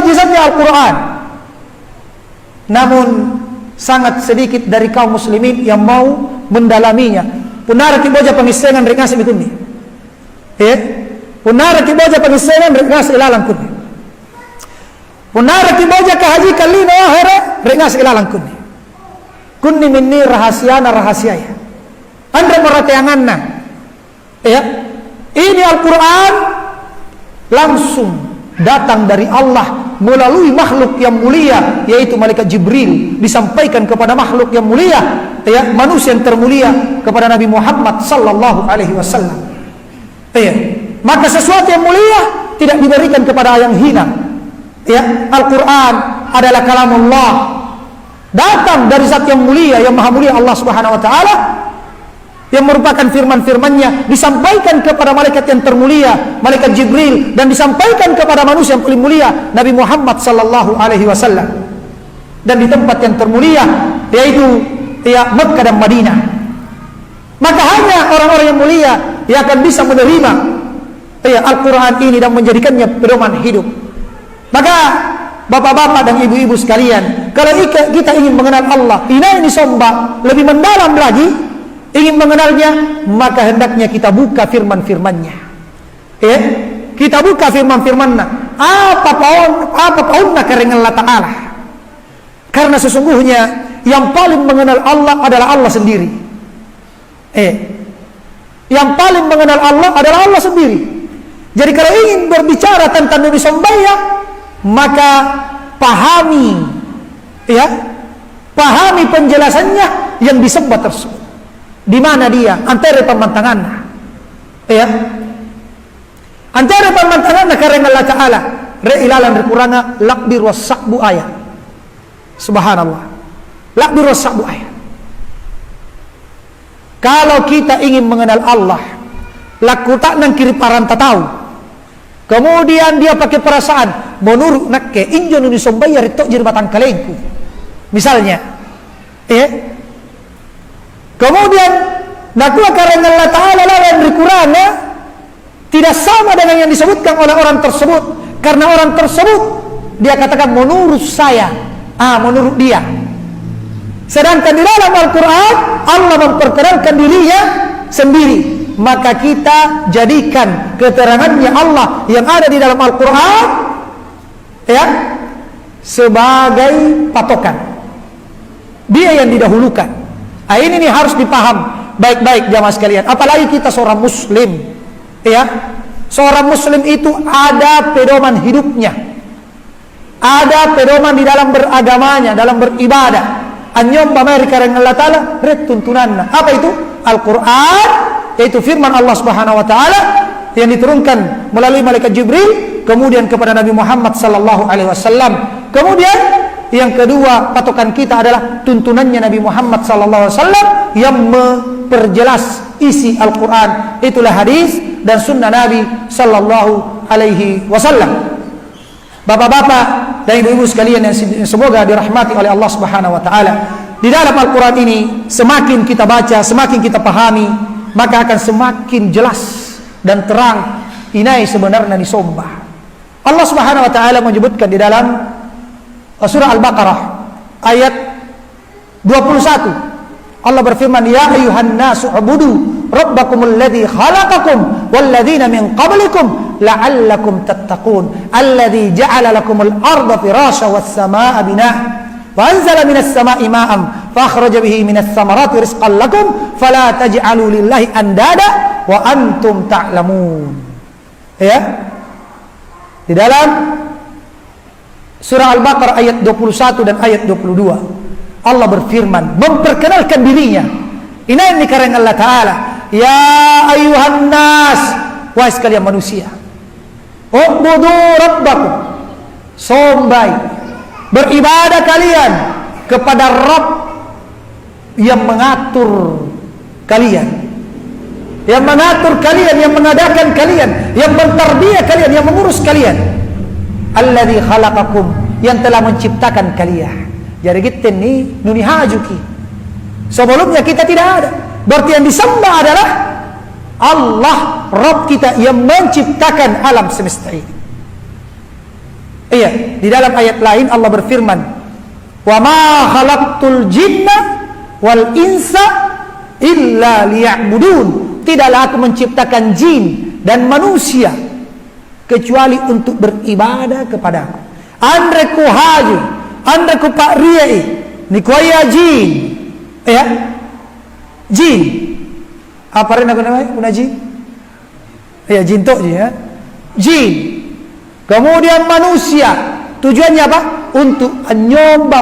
mukjizatnya Al-Quran. Namun sangat sedikit dari kaum muslimin yang mau mendalaminya. Punara kiboja pangisengan rengas ibikuni. Punara kiboja pangisengan rengas ilalang kuni. Punara kiboja kahaji kalino akhirnya rengas ilalang kuni. Kuni minni rahasiana rahasiaya. Andre merateanganna. Ini Al-Quran langsung datang dari Allah melalui makhluk yang mulia, yaitu malaikat Jibril, disampaikan kepada makhluk yang mulia, manusia yang termulia, kepada Nabi Muhammad sallallahu alaihi wasallam. Maka sesuatu yang mulia tidak diberikan kepada yang hina. Al-Quran adalah kalamullah, datang dari zat yang mulia, yang maha mulia, Allah Subhanahu wa taala, yang merupakan firman-firmannya disampaikan kepada malaikat yang termulia, malaikat Jibril, dan disampaikan kepada manusia yang paling mulia, Nabi Muhammad sallallahu alaihi wasallam. Dan di tempat yang termulia, yaitu Mekah dan Madinah. Maka hanya orang-orang yang mulia yang akan bisa menerima Al-Quran ini dan menjadikannya pedoman hidup. Maka bapak-bapak dan ibu-ibu sekalian, kalau kita ingin mengenal Allah, ini sombak lebih mendalam lagi, ingin mengenalnya, maka hendaknya kita buka firman-firmannya. Kita buka firman-firmannya. Apa paunna kareng Allah Ta'ala. Karena sesungguhnya yang paling mengenal Allah adalah Allah sendiri. Yang paling mengenal Allah adalah Allah sendiri. Jadi kalau ingin berbicara tentang Nabi Sombaya, maka pahami penjelasannya yang disembah tersebut. Di mana dia? Antara pemantangannya. Antara pemantangannya karena Allah Ta'ala. Reilalan rekurana lakbir wasakbu ayat. Subhanallah. Lakbir wasakbu ayat. Kalau kita ingin mengenal Allah, laku tak nang kiri paranta tahu. Kemudian dia pakai perasaan, menurut nakke injo nuni sombayar itu jadi batang kalengku. Misalnya, kemudian nakua karena Allah Ta'ala lawan rikurana tidak sama dengan yang disebutkan oleh orang tersebut. Karena orang tersebut dia katakan menurut saya, menurut dia. Sedangkan di dalam Al-Quran Allah memperkenalkan dirinya sendiri. Maka kita jadikan keterangannya Allah yang ada di dalam Al-Quran sebagai patokan. Dia yang didahulukan. Ini harus dipaham baik-baik jamaah sekalian. Apalagi kita seorang muslim, seorang muslim itu ada pedoman hidupnya, ada pedoman di dalam beragamanya, dalam beribadah. Anyom Amerika dengan Allah Ta'ala tuntunanna. Apa itu? Al-Quran, yaitu firman Allah Subhanahu wa taala yang diturunkan melalui malaikat Jibril kemudian kepada Nabi Muhammad sallallahu alaihi wasallam. Kemudian yang kedua, patokan kita adalah tuntunannya Nabi Muhammad sallallahu alaihi wasallam yang memperjelas isi Al-Quran. Itulah hadis dan sunnah Nabi sallallahu alaihi wasallam. Bapak-bapak dan ibu-ibu sekalian yang semoga dirahmati oleh Allah Subhanahu wa taala, di dalam Al-Quran ini semakin kita baca, semakin kita pahami, maka akan semakin jelas dan terang inai sebenarnya disembah. Allah Subhanahu wa taala menyebutkan di dalam surah Al-Baqarah ayat 21. Allah berfirman, ya ayuhan nasu ubudu rabbakumul ladzi khalaqakum walladzina min qablikum la'allakum tattaqun alladzi ja'ala lakumul arda firasya was samaa'a binaa wa anzala minas samaa'i ma'an fa akhraja bihi minas samarati rizqan lakum fala taj'alu lillahi andada wa antum ta'lamun. Di dalam surah Al-Baqarah ayat 21 dan ayat 22 Allah berfirman memperkenalkan dirinya. Ini karena Allah Ta'ala, ya ayuhan nas, wahai sekalian manusia, ubudu rabbakum, sombai, beribadah kalian kepada Rabb yang mengatur kalian, yang mengatur kalian, yang mengadakan kalian, yang mentarbiyah kalian, yang mengurus kalian. Alladzi khalaqakum, yang telah menciptakan kalian. Jadi kita ini nuni hajuki. Sebelumnya kita tidak ada. Berarti yang disembah adalah Allah, Rabb kita yang menciptakan alam semesta ini. Iya, di dalam ayat lain Allah berfirman, "Wa ma khalaqtul jinna wal insa illa liya'budun." Tidaklah aku menciptakan jin dan manusia kecuali untuk beribadah kepadaku. Andre ku haji, andre ku pak riai, ni ku ya jin. Ya. Jin. Apa rena namanya? Kuna jin? Ya, jin tok je ya. Jin. Kemudian manusia. Tujuannya apa? Untuk menyembah